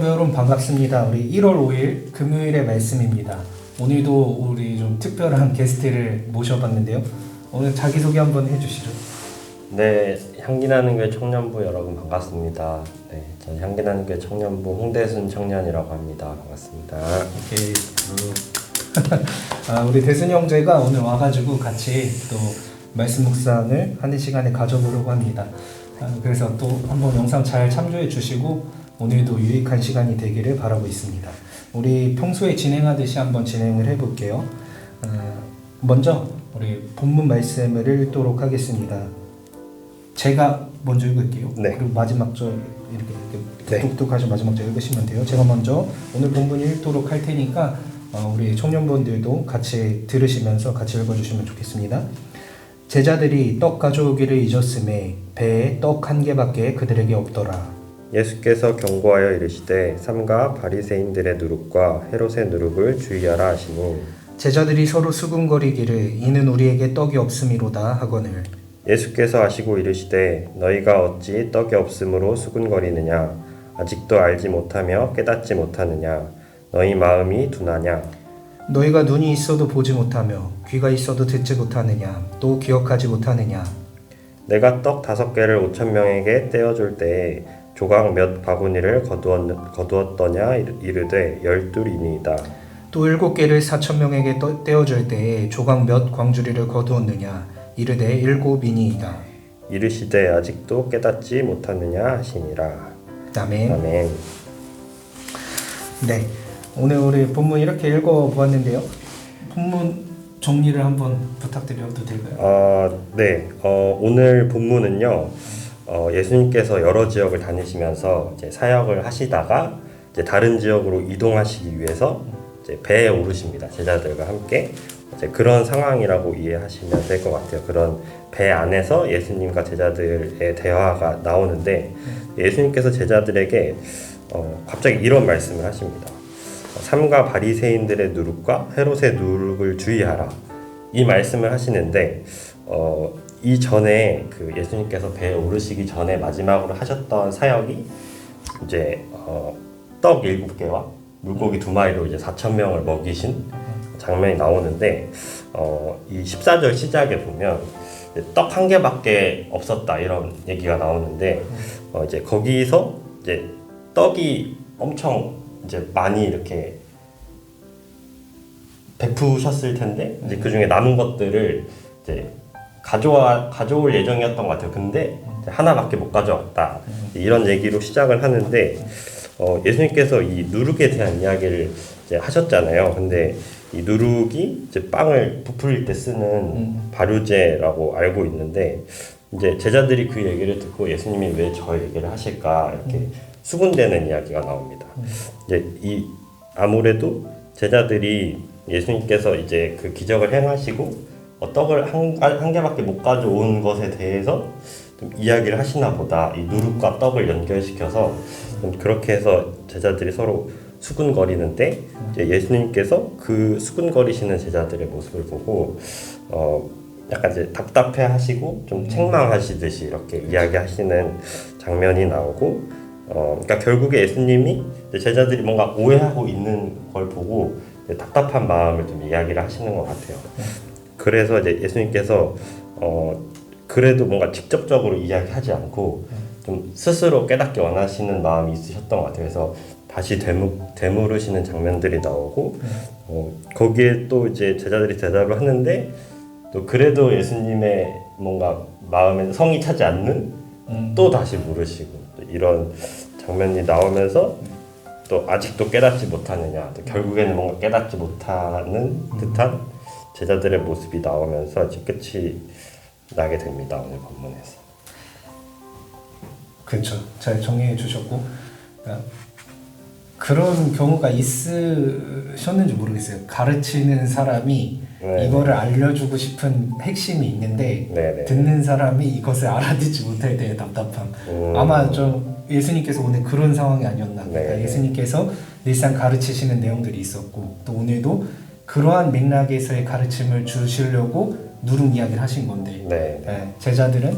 성도 여러분 반갑습니다. 우리 1월 5일 금요일의 말씀입니다. 오늘도 우리 좀 특별한 게스트를 모셔봤는데요. 오늘 자기소개 한번 해주시죠. 네, 향기나는 교회 청년부 여러분 반갑습니다. 네, 저는 향기나는 교회 청년부 홍대순 청년이라고 합니다. 반갑습니다. 오케이. 우리 대순이 형제가 오늘 와가지고 같이 또 말씀 묵상을 하는 시간을 가져보려고 합니다. 그래서 또 한번 영상 잘 참조해 주시고 오늘도 유익한 시간이 되기를 바라고 있습니다. 우리 평소에 진행하듯이 한번 진행을 해볼게요. 먼저 우리 본문 말씀을 읽도록 하겠습니다. 제가 먼저 읽을게요. 네. 그리고 마지막 절 이렇게 뚝뚝하신 마지막 절 읽으시면 돼요. 제가 먼저 오늘 본문 읽도록 할 테니까 우리 청년분들도 같이 들으시면서 같이 읽어주시면 좋겠습니다. 제자들이 떡 가져오기를 잊었음에 배에 떡 한 개밖에 그들에게 없더라. 예수께서 경고하여 이르시되 삼가 바리새인들의 누룩과 헤롯의 누룩을 주의하라 하시니 제자들이 서로 수군거리기를 이는 우리에게 떡이 없음이로다 하거늘 예수께서 하시고 이르시되 너희가 어찌 떡이 없음으로 수군거리느냐 아직도 알지 못하며 깨닫지 못하느냐 너희 마음이 둔하냐 너희가 눈이 있어도 보지 못하며 귀가 있어도 듣지 못하느냐 또 기억하지 못하느냐 내가 떡 5개를 5,000명에게 떼어줄 때에 조각 몇 바구니를 거두었더냐 이르되 12이니이다. 또 7개를 4,000명에게 떼어줄 때에 조각 몇 광주리를 거두었느냐 이르되 7이니이다. 이르시되 아직도 깨닫지 못하느냐 하시니라. 아멘. 아멘. 네, 오늘 우리 본문 이렇게 읽어보았는데요. 본문 정리를 한번 부탁드려도 될까요? 네. 오늘 본문은요. 예수님께서 여러 지역을 다니시면서 이제 사역을 하시다가 이제 다른 지역으로 이동하시기 위해서 이제 배에 오르십니다. 제자들과 함께 이제 그런 상황이라고 이해하시면 될 것 같아요. 그런 배 안에서 예수님과 제자들의 대화가 나오는데 예수님께서 제자들에게 갑자기 이런 말씀을 하십니다. 삼가 바리새인들의 누룩과 헤롯의 누룩을 주의하라. 이 말씀을 하시는데 이 전에 그 예수님께서 배에 오르시기 전에 마지막으로 하셨던 사역이 이제 떡 7개와 물고기 2마리로 이제 4,000명을 먹이신 장면이 나오는데 이 14절 시작에 보면 떡 1개밖에 없었다 이런 얘기가 나오는데 이제 거기서 이제 떡이 엄청 이제 많이 이렇게 베푸셨을 텐데 이제 그 중에 남은 것들을 이제 가져올 예정이었던 것 같아요. 근데 하나밖에 못 가져왔다. 이런 얘기로 시작을 하는데 예수님께서 이 누룩에 대한 이야기를 이제 하셨잖아요. 근데 이 누룩이 이제 빵을 부풀릴 때 쓰는 발효제라고 알고 있는데 이제 제자들이 그 얘기를 듣고 예수님이 왜 저 얘기를 하실까 이렇게 수군대는 이야기가 나옵니다. 이제 아무래도 제자들이 예수님께서 이제 그 기적을 행하시고 떡을 한 개밖에 못 가져온 것에 대해서 좀 이야기를 하시나 보다. 이 누룩과 떡을 연결시켜서 좀 그렇게 해서 제자들이 서로 수군거리는데 이제 예수님께서 그 수군거리시는 제자들의 모습을 보고 약간 이제 답답해하시고 좀 책망하시듯이 이렇게 이야기하시는 장면이 나오고 그러니까 결국에 예수님이 제자들이 뭔가 오해하고 있는 걸 보고 답답한 마음을 좀 이야기를 하시는 것 같아요. 그래서 이제 예수님께서 그래도 뭔가 직접적으로 이야기하지 않고 좀 스스로 깨닫기 원하시는 마음이 있으셨던 것 같아요. 그래서 다시 되물으시는 장면들이 나오고 거기에 또 이제 제자들이 대답을 하는데 또 그래도 예수님의 뭔가 마음에 성이 차지 않는 또 다시 물으시고 또 이런 장면이 나오면서 또 아직도 깨닫지 못하느냐 또 결국에는 뭔가 깨닫지 못하는 듯한 제자들의 모습이 나오면서 이제 끝이 나게 됩니다. 오늘 본문에서. 그렇죠. 잘 정리해 주셨고 그런 경우가 있으셨는지 모르겠어요. 가르치는 사람이 이거를 알려주고 싶은 핵심이 있는데 네네. 듣는 사람이 이것을 알아듣지 못할 때의 답답함. 아마 좀 예수님께서 오늘 그런 상황이 아니었나. 그러니까 예수님께서 늘상 가르치시는 내용들이 있었고 또 오늘도 그러한 맥락에서의 가르침을 주시려고 누룩 이야기를 하신 건데 제자들은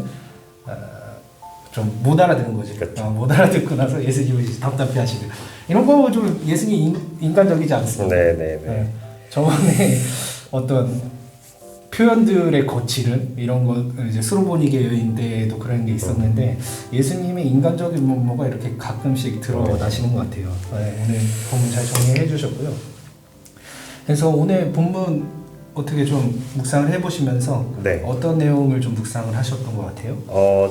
좀 못 알아듣는 거지. 그렇죠. 못 알아듣고 나서 예수님이 답답해하시는 이런 거 좀 예수님 인간적이지 않습니까? 네네네. 네. 저번에 어떤 표현들의 거칠음 이런 거 이제 수로보니게 여인 때도 그런 게 있었는데 예수님의 인간적인 면모가 이렇게 가끔씩 드러나시는 것 같아요. 네, 오늘 본문 잘 정리해 주셨고요. 그래서 오늘 본문 어떻게 좀 묵상을 해보시면서 네. 어떤 내용을 좀 묵상을 하셨던 것 같아요?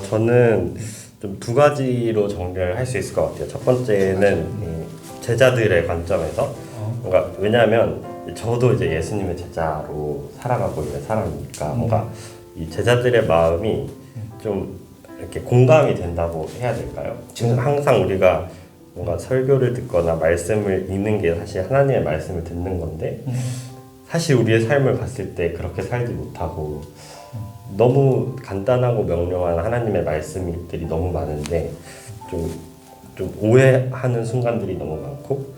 저는 좀 두 가지로 정리를 할 수 있을 것 같아요. 첫 번째는 이 제자들의 관점에서 뭔가 왜냐하면 저도 이제 예수님의 제자로 살아가고 있는 사람이니까 뭔가 이 제자들의 마음이 좀 이렇게 공감이 된다고 해야 될까요? 지금 항상 우리가 뭔가 설교를 듣거나 말씀을 읽는 게 사실 하나님의 말씀을 듣는 건데 사실 우리의 삶을 봤을 때 그렇게 살지 못하고 너무 간단하고 명료한 하나님의 말씀들이 너무 많은데 좀 오해하는 순간들이 너무 많고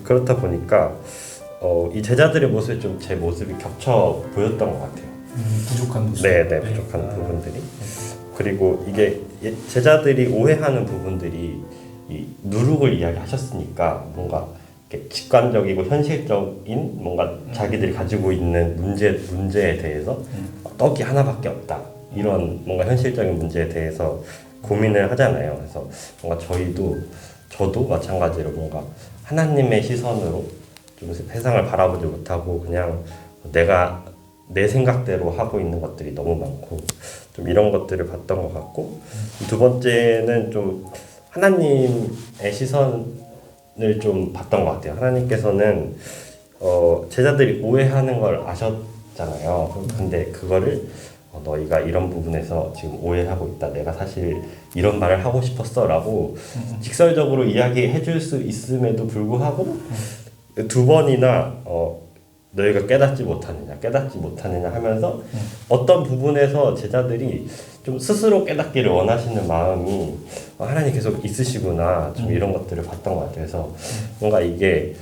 그렇다 보니까 이 제자들의 모습에 좀 제 모습이 겹쳐 보였던 것 같아요. 부족한 모습. 네, 부족한 부분들이. 그리고 이게 제자들이 오해하는 부분들이 이 누룩을 이야기하셨으니까 뭔가 이렇게 직관적이고 현실적인 뭔가 자기들이 가지고 있는 문제에 대해서 떡이 하나밖에 없다 이런 뭔가 현실적인 문제에 대해서 고민을 하잖아요. 그래서 뭔가 저도 마찬가지로 뭔가 하나님의 시선으로 좀 세상을 바라보지 못하고 그냥 내가 내 생각대로 하고 있는 것들이 너무 많고 좀 이런 것들을 봤던 것 같고 두 번째는 좀 하나님의 시선을 좀 봤던 것 같아요. 하나님께서는 제자들이 오해하는 걸 아셨잖아요. 근데 그거를 너희가 이런 부분에서 지금 오해하고 있다. 내가 사실 이런 말을 하고 싶었어 라고 직설적으로 이야기해 줄 수 있음에도 불구하고 두 번이나 너희가 깨닫지 못하느냐 하면서 어떤 부분에서 제자들이 좀 스스로 깨닫기를 원하시는 마음이 하나님 계속 있으시구나 좀 이런 것들을 봤던 것 같아요. 그래서 뭔가 이게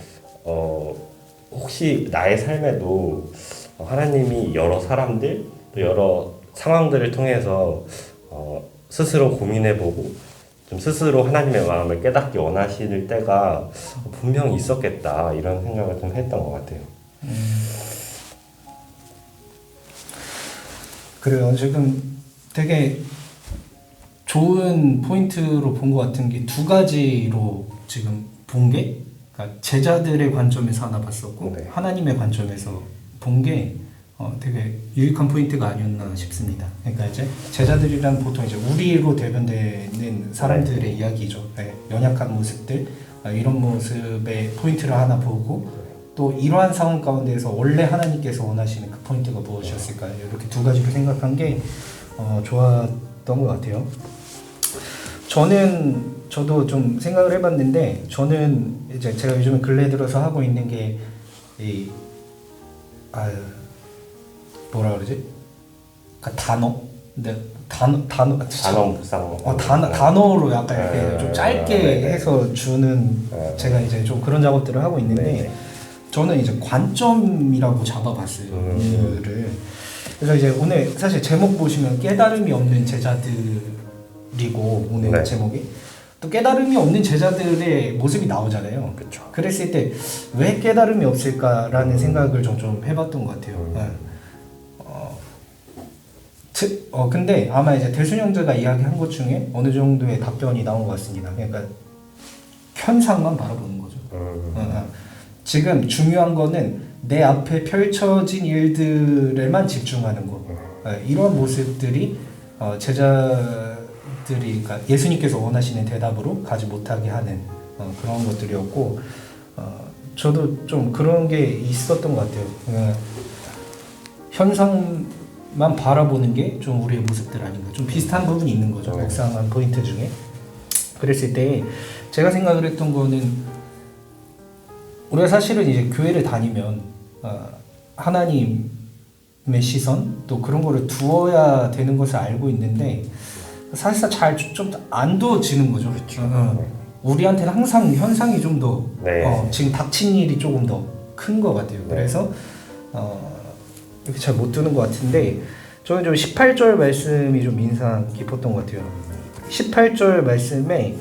혹시 나의 삶에도 하나님이 여러 사람들 또 여러 상황들을 통해서 스스로 고민해보고 좀 스스로 하나님의 마음을 깨닫기 원하실 때가 분명히 있었겠다 이런 생각을 좀 했던 것 같아요. 그래요. 지금 되게 좋은 포인트로 본 것 같은 게 두 가지로 지금 본 게 그러니까 제자들의 관점에서 하나 봤었고 네. 하나님의 관점에서 본 게 되게 유익한 포인트가 아니었나 싶습니다. 그러니까 이제 제자들이란 보통 이제 우리로 대변되는 사람들의 이야기죠. 네, 연약한 모습들 이런 모습의 포인트를 하나 보고 또 이러한 상황 가운데에서 원래 하나님께서 원하시는 그 포인트가 무엇이었을까요? 이렇게 두 가지로 생각한 게 좋았던 것 같아요. 저도 좀 생각을 해봤는데 저는 이제 제가 요즘 근래 들어서 하고 있는 게 뭐라 그러지? 단어? 근데 단어 묵상. 단어로 약간 이렇게 좀 짧게 네네. 해서 주는 제가 이제 좀 그런 작업들을 하고 있는데 네네. 저는 이제 관점이라고 잡아봤어요. 오늘을. 그래서 이제 오늘 사실 제목 보시면 깨달음이 없는 제자들이고 오늘 네. 제목이 또 깨달음이 없는 제자들의 모습이 나오잖아요. 그렇죠. 그랬을 때 왜 깨달음이 없을까라는 생각을 좀 해봤던 것 같아요. 네. 근데 아마 이제 대순 형제가 이야기한 것 중에 어느 정도의 답변이 나온 것 같습니다. 그러니까 현상만 바라보는 거죠. 지금 중요한 거는 내 앞에 펼쳐진 일들에만 집중하는 거. 이런 모습들이 제자들이 그러니까 예수님께서 원하시는 대답으로 가지 못하게 하는 그런 것들이었고 저도 좀 그런 게 있었던 것 같아요. 현상만 바라보는 게 좀 우리의 모습들 아닌가. 좀 비슷한 부분이 있는 거죠. 묵상한 포인트 중에. 그랬을 때 제가 생각을 했던 거는 우리가 사실은 이제 교회를 다니면 하나님의 시선 또 그런 거를 두어야 되는 것을 알고 있는데 사실상 잘 좀 안 두어지는 거죠. 그렇죠. 우리한테는 항상 현상이 좀 더 지금 닥친 일이 조금 더 큰 것 같아요. 그래서 이렇게 잘 못 두는 것 같은데 저는 좀 18절 말씀이 좀 인상 깊었던 것 같아요. 18절 말씀에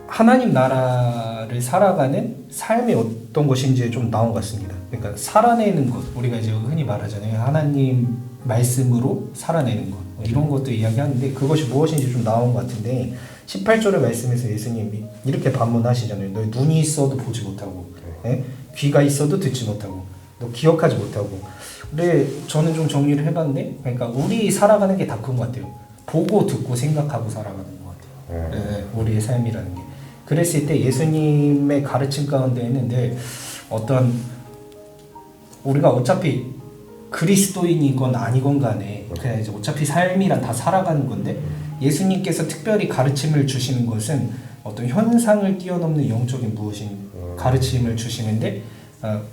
하나님 나라를 살아가는 삶이 어떤 것인지 좀 나온 것 같습니다. 그러니까 살아내는 것, 우리가 이제 흔히 말하잖아요. 하나님 말씀으로 살아내는 것, 이런 것도 이야기하는데 그것이 무엇인지 좀 나온 것 같은데 18절의 말씀에서 예수님이 이렇게 반문하시잖아요. 너희 눈이 있어도 보지 못하고, 귀가 있어도 듣지 못하고, 너 기억하지 못하고. 근데 저는 좀 정리를 해봤는데, 그러니까 우리 살아가는 게 다 그런 것 같아요. 보고 듣고 생각하고 살아가는 것 같아요. 우리의 삶이라는 게. 그랬을 때 예수님의 가르침 가운데에는 늘 어떤 우리가 어차피 그리스도인이건 아니건 간에 그냥 이제 어차피 삶이란 다 살아가는 건데 예수님께서 특별히 가르침을 주시는 것은 어떤 현상을 뛰어넘는 영적인 무엇인 가르침을 주시는데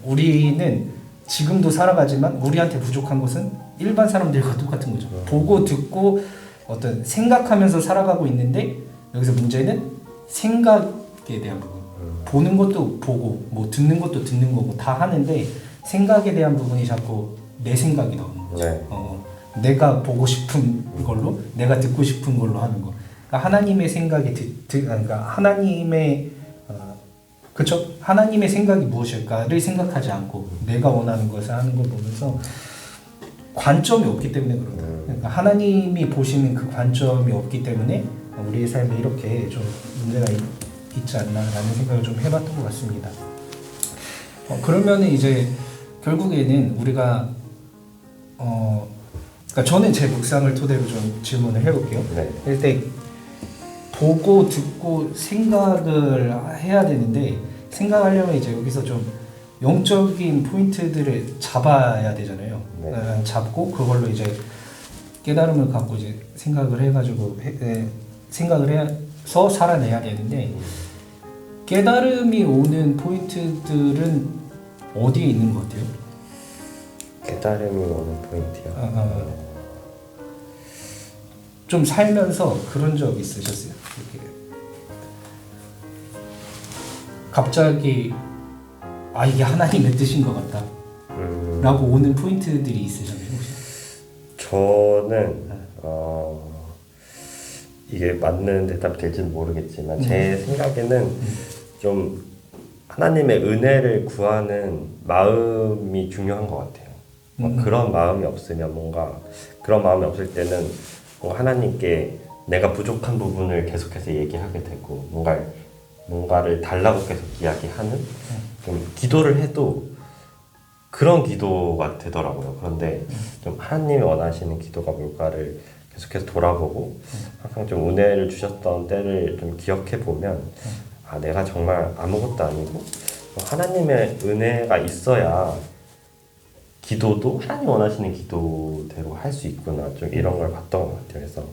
우리는 지금도 살아가지만 우리한테 부족한 것은 일반 사람들과 똑같은 거죠. 보고 듣고 어떤 생각하면서 살아가고 있는데 여기서 문제는 생각에 대한 부분. 보는 것도 보고 뭐 듣는 것도 듣는 거고 다 하는데 생각에 대한 부분이 자꾸 내 생각이 나오는 거죠. 네. 내가 보고 싶은 걸로 내가 듣고 싶은 걸로 하는 거. 그러니까 하나님의 생각이 그러니까 하나님의 그렇죠? 하나님의 생각이 무엇일까를 생각하지 않고 내가 원하는 것을 하는 걸 보면서 관점이 없기 때문에 그러다. 그러니까 하나님이 보시는 그 관점이 없기 때문에 우리의 삶에 이렇게 좀 문제가 있지 않나라는 생각을 좀 해봤던 것 같습니다. 그러면 이제 결국에는 우리가 그러니까 저는 제 묵상을 토대로 좀 질문을 해볼게요. 네. 일단 보고 듣고 생각을 해야 되는데 생각하려면 이제 여기서 좀 영적인 포인트들을 잡아야 되잖아요. 네. 잡고 그걸로 이제 깨달음을 갖고 이제 생각을 해가지고 생각을 해서 살아내야 되는데 깨달음이 오는 포인트들은 어디에 있는 것 같아요? 깨달음이 오는 포인트요. 좀 살면서 그런 적 있으셨어요? 이렇게 갑자기 이게 하나님의 뜻인 것 같다 라고 오는 포인트들이 있으셨나요? 혹시? 저는 이게 맞는 대답이 될지는 모르겠지만 제 생각에는 좀 하나님의 은혜를 구하는 마음이 중요한 것 같아요. 그런 마음이 없으면 그런 마음이 없을 때는 하나님께 내가 부족한 부분을 계속해서 얘기하게 되고 뭔가를 달라고 계속 이야기하는 좀 기도를 해도 그런 기도가 되더라고요. 그런데 좀 하나님이 원하시는 기도가 뭘까를 계속해서 돌아보고 항상 좀 은혜를 주셨던 때를 좀 기억해 보면 내가 정말 아무것도 아니고 하나님의 은혜가 있어야 기도도 하나님 원하시는 기도대로 할 수 있구나 좀 이런 걸 봤던 것 같아요. 그래서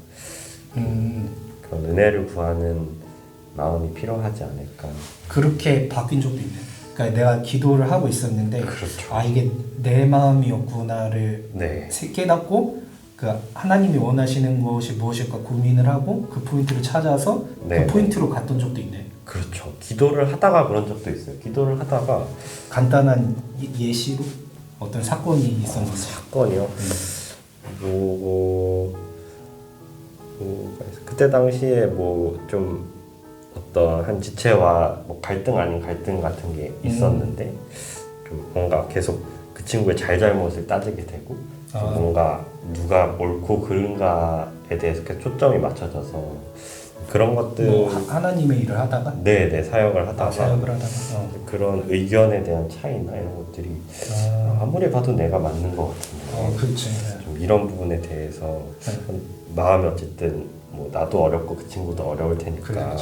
그런 은혜를 구하는 마음이 필요하지 않을까. 그렇게 바뀐 적도 있네. 그러니까 내가 기도를 하고 있었는데 그렇죠. 이게 내 마음이었구나를 네. 깨닫고 그 하나님이 원하시는 것이 무엇일까 고민을 하고 그 포인트를 찾아서 네. 그 포인트로 갔던 적도 있네. 그렇죠. 기도를 하다가 그런 적도 있어요. 기도를 하다가 간단한 예시로 어떤 사건이 있었는지. 사건이요. 그때 당시에 좀 어떤 한 지체와 갈등 아닌 갈등 같은 게 있었는데 좀 뭔가 계속 그 친구의 잘잘못을 따지게 되고 뭔가 누가 옳고 그른가에 대해서 계속 초점이 맞춰져서 그런 것들 하나님의 일을 하다가 네네 사역을 하다가 그런 의견에 대한 차이나 이런 것들이 아무리 봐도 내가 맞는 것 같은데 그렇지. 좀 이런 부분에 대해서 마음이 어쨌든 나도 어렵고 그 친구도 어려울 테니까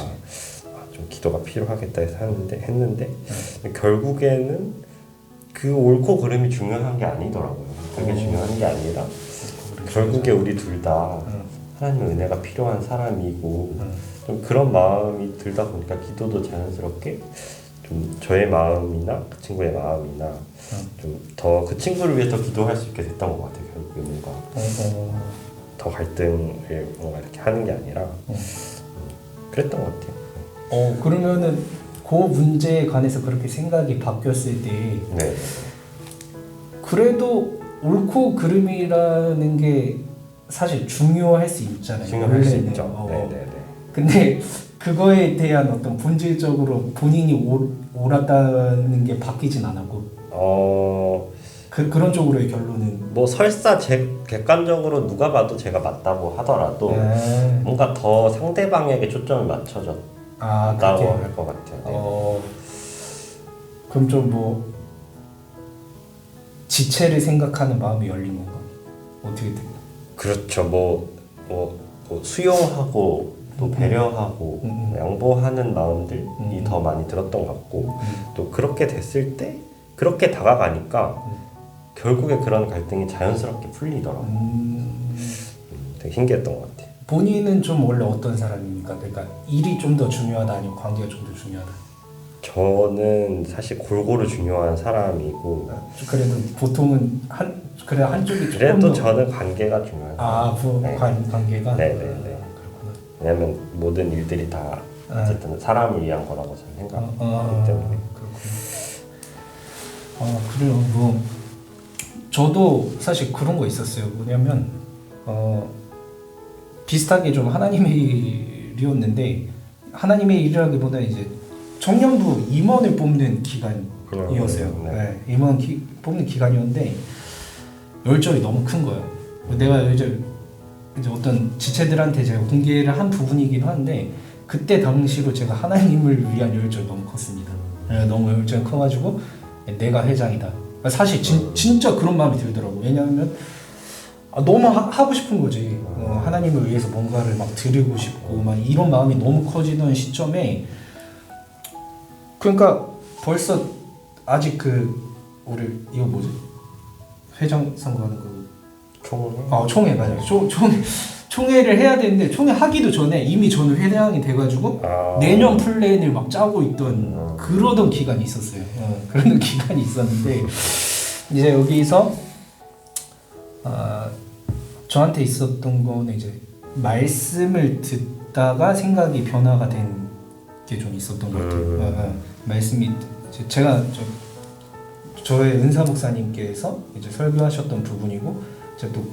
좀 기도가 필요하겠다 해서 했는데 결국에는 그 옳고 그름이 중요한 게 아니더라고요. 그게 중요한 게 아니라 결국에 우리 둘 다 하나님의 은혜가 필요한 사람이고 좀 그런 마음이 들다 보니까 기도도 자연스럽게 좀 저의 마음이나 그 친구의 마음이나 좀 더 그 친구를 위해 더 기도할 수 있게 됐던 것 같아요. 결국에 뭔가 더 갈등을 뭔가 이렇게 하는 게 아니라 그랬던 것 같아요. 그러면은 그 문제에 관해서 그렇게 생각이 바뀌었을 때 네. 그래도 옳고 그름이라는 게 사실 중요할 수 있잖아요. 중요할 수 원래는. 있죠. 네네네. 근데 그거에 대한 어떤 본질적으로 본인이 옳았다는 게 바뀌진 않았고 그런 쪽으로의 결론은 뭐 설사 객관적으로 누가 봐도 제가 맞다고 하더라도 뭔가 더 상대방에게 초점을 맞춰줬다고 할 것 같아요. 네. 그럼 좀 뭐 지체를 생각하는 마음이 열린 건가? 어떻게 돼요? 그렇죠. 뭐 수용하고 또 배려하고 양보하는 마음들이 더 많이 들었던 것 같고 또 그렇게 됐을 때 그렇게 다가가니까 결국에 그런 갈등이 자연스럽게 풀리더라고요. 되게 신기했던 것 같아요. 본인은 좀 원래 어떤 사람입니까? 그러니까 일이 좀 더 중요하다 아니면 관계가 좀 더 중요하다? 저는 사실 골고루 중요한 사람이고 그래도 보통은 한쪽이 조금 그래도 더... 저는 관계가 중요해요. 네. 관계가? 네네네. 그렇구나. 왜냐면 모든 일들이 다 어쨌든 사람을 위한 거라고 저는 생각하기 때문에. 그렇구나. 그래요. 뭐 저도 사실 그런 거 있었어요. 뭐냐면 비슷하게 좀 하나님의 일이었는데 하나님의 일이라기보다 이제 청년부 임원을 뽑는 기간이었어요. 네, 임원 뽑는 기간이었는데 열정이 너무 큰 거예요. 내가 이제 어떤 지체들한테 제가 공개를 한 부분이긴 한데 그때 당시로 제가 하나님을 위한 열정이 너무 컸습니다. 네, 너무 열정이 커가지고 내가 회장이다. 사실 진짜 그런 마음이 들더라고. 왜냐하면 너무 하고 싶은 거지. 하나님을 위해서 뭔가를 막 드리고 싶고 막 이런 마음이 너무 커지던 시점에 그러니까 벌써 아직 우리 이거 뭐지? 회장 선거하는 거 총회 맞아요. 총회를 해야 되는데 총회 하기도 전에 이미 저는 회장이 돼가지고 내년 플랜을 막 짜고 있던 그러던 기간이 있었어요. 그런 기간이 있었는데 이제 여기서 저한테 있었던 거는 이제 말씀을 듣다가 생각이 변화가 된 게 좀 있었던 것 같아요. 말씀이 제가 저의 은사 목사님께서 이제 설교하셨던 부분이고 제가 또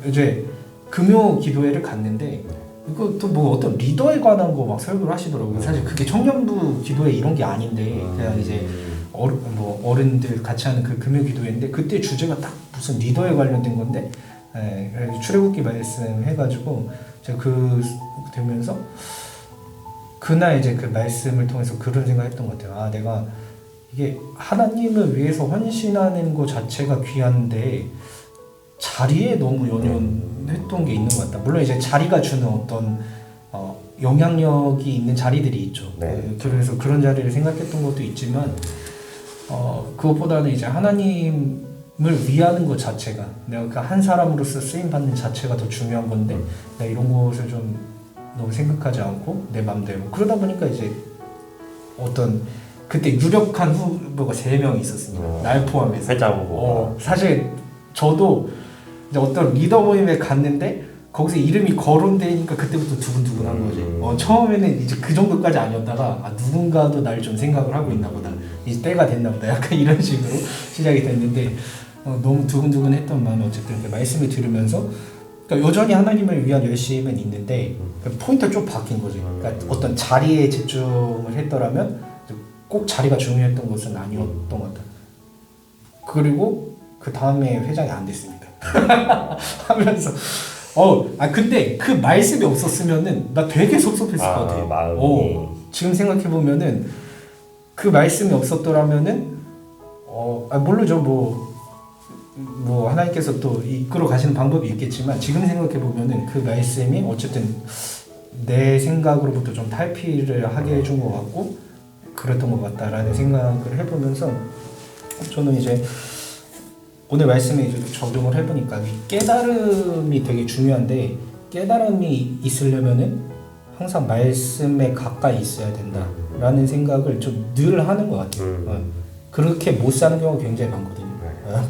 이제 금요 기도회를 갔는데 이것도 뭐 어떤 리더에 관한 거 막 설교를 하시더라고요. 사실 그게 청년부 기도회 이런 게 아닌데 그냥 이제 어른들 같이 하는 그 금요 기도회인데 그때 주제가 딱 무슨 리더에 관련된 건데 출애굽기 말씀 해가지고 제가 되면서 그날 이제 그 말씀을 통해서 그런 생각했던 것 같아요. 내가 이게 하나님을 위해서 헌신하는 것 자체가 귀한데 자리에 너무 연연했던 게 있는 것 같다. 물론 이제 자리가 주는 어떤 영향력이 있는 자리들이 있죠. 그래서 그런 자리를 생각했던 것도 있지만 그것보다는 이제 하나님을 위하는 것 자체가 내가 그 한 사람으로서 쓰임 받는 자체가 더 중요한 건데 내가 이런 것을 좀 너무 생각하지 않고 내 맘대로 그러다 보니까 이제 어떤 그때 유력한 후보가 3명이 있었습니다. 날 포함해서 회장 후보. 사실 저도 이제 어떤 리더 모임에 갔는데 거기서 이름이 거론되니까 그때부터 두근두근한 거지. 처음에는 이제 그 정도까지 아니었다가 누군가도 날 좀 생각을 하고 있나 보다. 이제 때가 됐나 보다. 약간 이런 식으로 시작이 됐는데 너무 두근두근했던 마음이 어쨌든 그 말씀을 들으면서 그러니까 여전히 하나님을 위한 열심은 있는데 포인트가 좀 바뀐 거지. 그러니까 어떤 자리에 집중을 했더라면 꼭 자리가 중요했던 것은 아니었던 것 같아. 그리고 그 다음에 회장이 안 됐습니다. 하면서 근데 그 말씀이 없었으면은 나 되게 섭섭했을 것 같아. 마음이. 지금 생각해 보면은 그 말씀이 없었더라면은 모르죠. 뭐 하나님께서 또 이끌어 가시는 방법이 있겠지만 지금 생각해 보면은 그 말씀이 어쨌든 내 생각으로부터 좀 탈피를 하게 해준 것 같고 그랬던 것 같다라는 생각을 해보면서 저는 이제 오늘 말씀에 이제 적용을 해보니까 깨달음이 되게 중요한데 깨달음이 있으려면은 항상 말씀에 가까이 있어야 된다라는 생각을 좀 늘 하는 것 같아요. 그렇게 못 사는 경우가 굉장히 많거든요.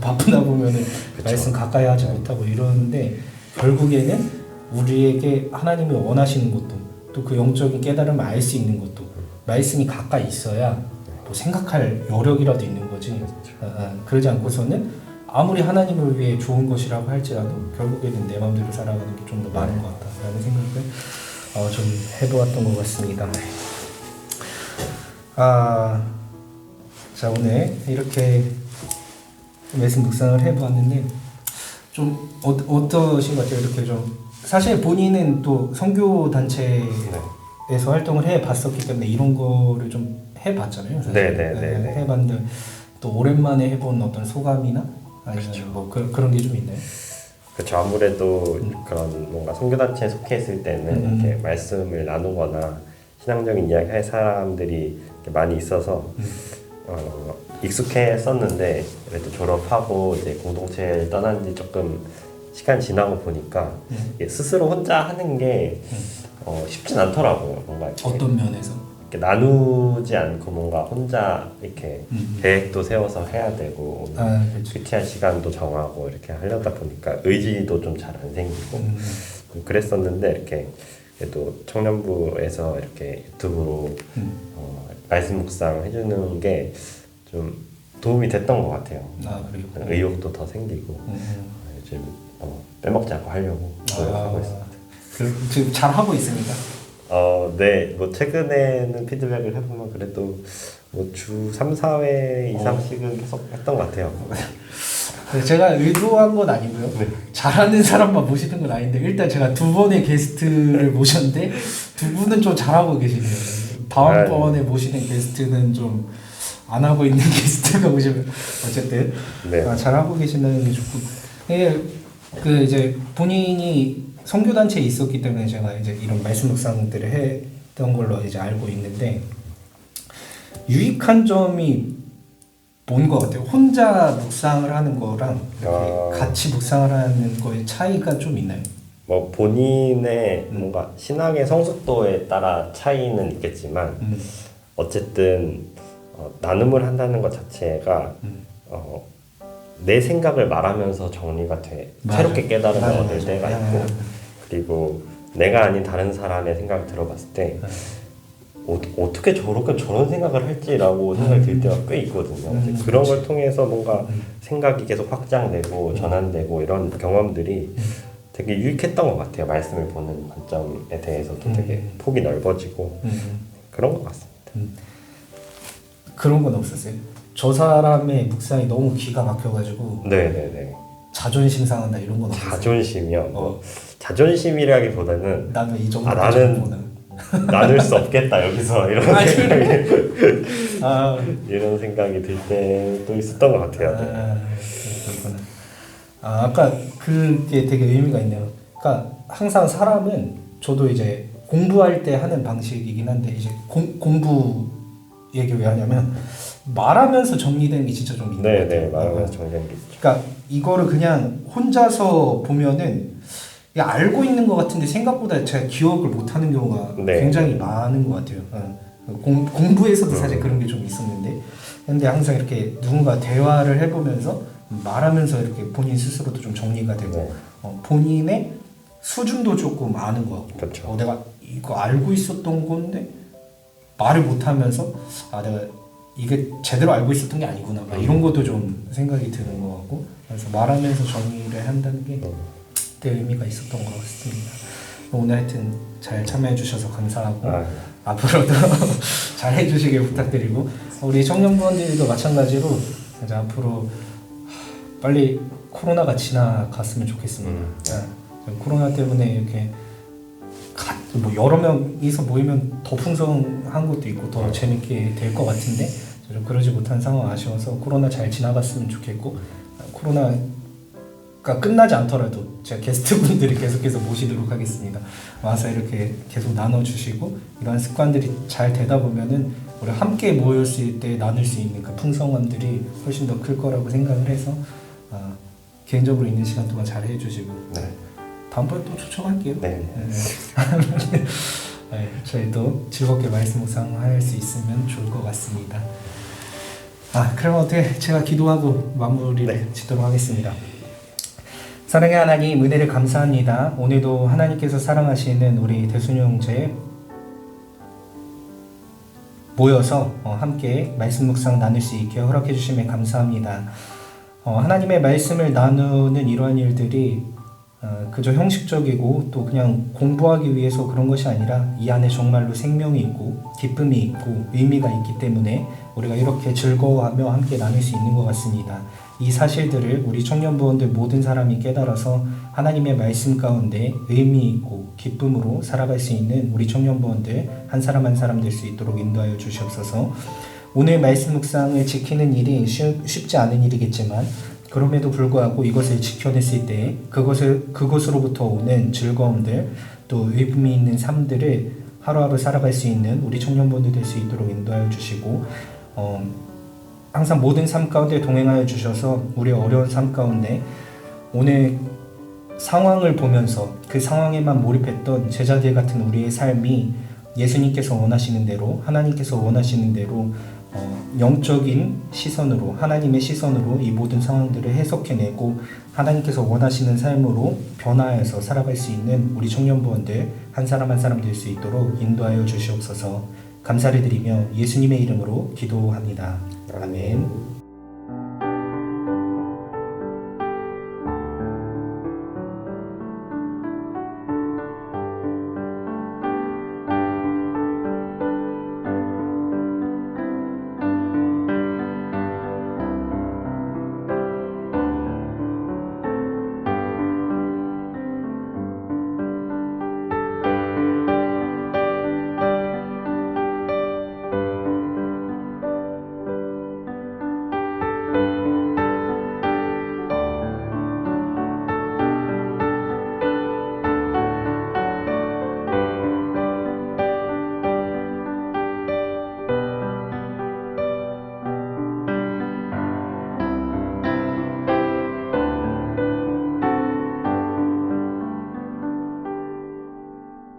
바쁘다 보면은 말씀 가까이 하지 못하고 이러는데 결국에는 우리에게 하나님이 원하시는 것도 또 그 영적인 깨달음을 알 수 있는 것도 말씀이 가까이 있어야 또 생각할 여력이라도 있는 거지. 그러지 않고서는 아무리 하나님을 위해 좋은 것이라고 할지라도 결국에는 내 마음대로 살아가는 게 좀 더 많은 것 같다라는 생각을 좀 해보았던 것 같습니다. 자 오늘 이렇게 말씀 묵상을 해보았는데 좀 어떠신 것 같아요? 이렇게 좀 사실 본인은 또 선교 단체에서 활동을 해봤었기 때문에 이런 거를 좀 해봤잖아요. 사실. 네네네. 해봤는데 또 오랜만에 해본 어떤 소감이나 아니면 그렇죠. 뭐 그런 게 좀 있나요? 그렇죠. 아무래도 그런 뭔가 선교단체에 속해 있을 때는 이렇게 말씀을 나누거나 신앙적인 이야기 할 사람들이 이렇게 많이 있어서 익숙했었는데 그래도 졸업하고 이제 공동체를 떠난 지 조금 시간 지나고 보니까 이게 스스로 혼자 하는 게 쉽진 않더라고요. 뭔가 이렇게 어떤 면에서? 이렇게 나누지 않고 뭔가 혼자 이렇게 계획도 세워서 해야 되고 그렇죠. 큐티할 시간도 정하고 이렇게 하려다 보니까 의지도 좀 잘 안 생기고 좀 그랬었는데 이렇게 그래도 청년부에서 이렇게 유튜브로 말씀 묵상 해주는 게 좀 도움이 됐던 것 같아요. 그래요? 의욕도 더 생기고 요즘 빼먹지 않고 하려고 노력하고 있습니다. 지금 잘 하고 있습니다. 네, 뭐 최근에는 피드백을 해보면 그래도 뭐 주 3, 4회 이상씩은 계속 했던 것 같아요. 제가 의도한 건 아니고요. 네. 잘하는 사람만 모시는 건 아닌데 일단 제가 두 번의 게스트를 모셨는데 두 분은 좀 잘하고 계시네요. 다음번에 모시는 게스트는 좀 안 하고 있는 게스트가 오시면 어쨌든 네. 잘하고 계신다는 게 좋고 그 이제 본인이 선교단체에 있었기 때문에 제가 이제 이런 말씀 묵상들을 했던 걸로 이제 알고 있는데 유익한 점이 뭔 것 같아요? 혼자 묵상을 하는 거랑 이렇게 같이 묵상을 하는 거의 차이가 좀 있나요? 뭐 본인의 뭔가 신앙의 성숙도에 따라 차이는 있겠지만 어쨌든 나눔을 한다는 것 자체가 내 생각을 말하면서 정리가 돼 새롭게 깨달음을 얻을 때가 있고 그리고 내가 아닌 다른 사람의 생각을 들어봤을 때 어떻게 저런 생각을 할지라고 생각이 들 때가 꽤 있거든요. 그런 걸 통해서 뭔가 생각이 계속 확장되고 전환되고 이런 경험들이 되게 유익했던 것 같아요. 말씀을 보는 관점에 대해서도 되게 폭이 넓어지고 그런 것 같습니다. 그런 건 없었어요? 저 사람의 묵상이 너무 기가 막혀가지고 네네네. 자존심 상한다 이런 건 없었어요? 자존심이요? 뭐 자존심이라기보다는 나는 이 정도 나는 나눌 수 없겠다 여기서 이런 생각이 이런 생각이 들 때도 있었던 것 같아요. 그렇구나. 아까 그게 되게 의미가 있네요. 그러니까 항상 사람은 저도 이제 공부할 때 하는 방식이긴 한데 이제 공부 얘기 왜 하냐면 말하면서 정리되는 게 진짜 좀 있는 것 같아요. 네네 말하면서 정리되는 게 있죠. 그러니까 이거를 그냥 혼자서 보면은 그냥 알고 있는 것 같은데 생각보다 제가 기억을 못하는 경우가 굉장히 많은 것 같아요. 공부에서도 사실 그런 게 좀 있었는데 근데 항상 이렇게 누군가 대화를 해보면서 말하면서 이렇게 본인 스스로도 좀 정리가 되고 본인의 수준도 조금 아는 것 같고 그렇죠. 내가 이거 알고 있었던 건데 말을 못하면서 내가 이게 제대로 알고 있었던 게 아니구나 막 이런 것도 좀 생각이 드는 것 같고 그래서 말하면서 정리를 한다는 게 되게 의미가 있었던 것 같습니다. 오늘 하여튼 잘 참여해 주셔서 감사하고 앞으로도 잘 해주시길 부탁드리고 우리 청년부원들도 마찬가지로 이제 앞으로 빨리 코로나가 지나갔으면 좋겠습니다. 코로나 때문에 이렇게 뭐 여러 명이서 모이면 더 풍성한 것도 있고 더 재밌게 될 것 같은데 좀 그러지 못한 상황 아쉬워서 코로나 잘 지나갔으면 좋겠고 코로나가 끝나지 않더라도 제가 게스트분들이 계속해서 모시도록 하겠습니다. 와서 이렇게 계속 나눠주시고 이런 습관들이 잘 되다 보면은 우리 함께 모였을 때 나눌 수 있는 그 풍성함들이 훨씬 더 클 거라고 생각을 해서 개인적으로 있는 시간 동안 잘 해주시고 다음번에 또 초청할게요. 네. 저희도 즐겁게 말씀 묵상할 수 있으면 좋을 것 같습니다. 그럼 어떻게 제가 기도하고 마무리를 짓도록 하겠습니다. 사랑의 하나님 은혜를 감사합니다. 오늘도 하나님께서 사랑하시는 우리 대순이 형제 모여서 함께 말씀 묵상 나눌 수 있게 허락해 주시면 감사합니다. 하나님의 말씀을 나누는 이러한 일들이 그저 형식적이고 또 그냥 공부하기 위해서 그런 것이 아니라 이 안에 정말로 생명이 있고 기쁨이 있고 의미가 있기 때문에 우리가 이렇게 즐거워하며 함께 나눌 수 있는 것 같습니다. 이 사실들을 우리 청년부원들 모든 사람이 깨달아서 하나님의 말씀 가운데 의미 있고 기쁨으로 살아갈 수 있는 우리 청년부원들 한 사람 한 사람 될 수 있도록 인도하여 주시옵소서. 오늘 말씀 묵상을 지키는 일이 쉽지 않은 일이겠지만 그럼에도 불구하고 이것을 지켜냈을 때 그것으로부터 오는 즐거움들 또 의미 있는 삶들을 하루하루 살아갈 수 있는 우리 청년부원들 될 수 있도록 인도하여 주시고 항상 모든 삶 가운데 동행하여 주셔서 우리의 어려운 삶 가운데 오늘 상황을 보면서 그 상황에만 몰입했던 제자들 같은 우리의 삶이 예수님께서 원하시는 대로 하나님께서 원하시는 대로 영적인 시선으로 하나님의 시선으로 이 모든 상황들을 해석해내고 하나님께서 원하시는 삶으로 변화해서 살아갈 수 있는 우리 청년부원들 한 사람 한 사람 될 수 있도록 인도하여 주시옵소서. 감사를 드리며 예수님의 이름으로 기도합니다. 아멘.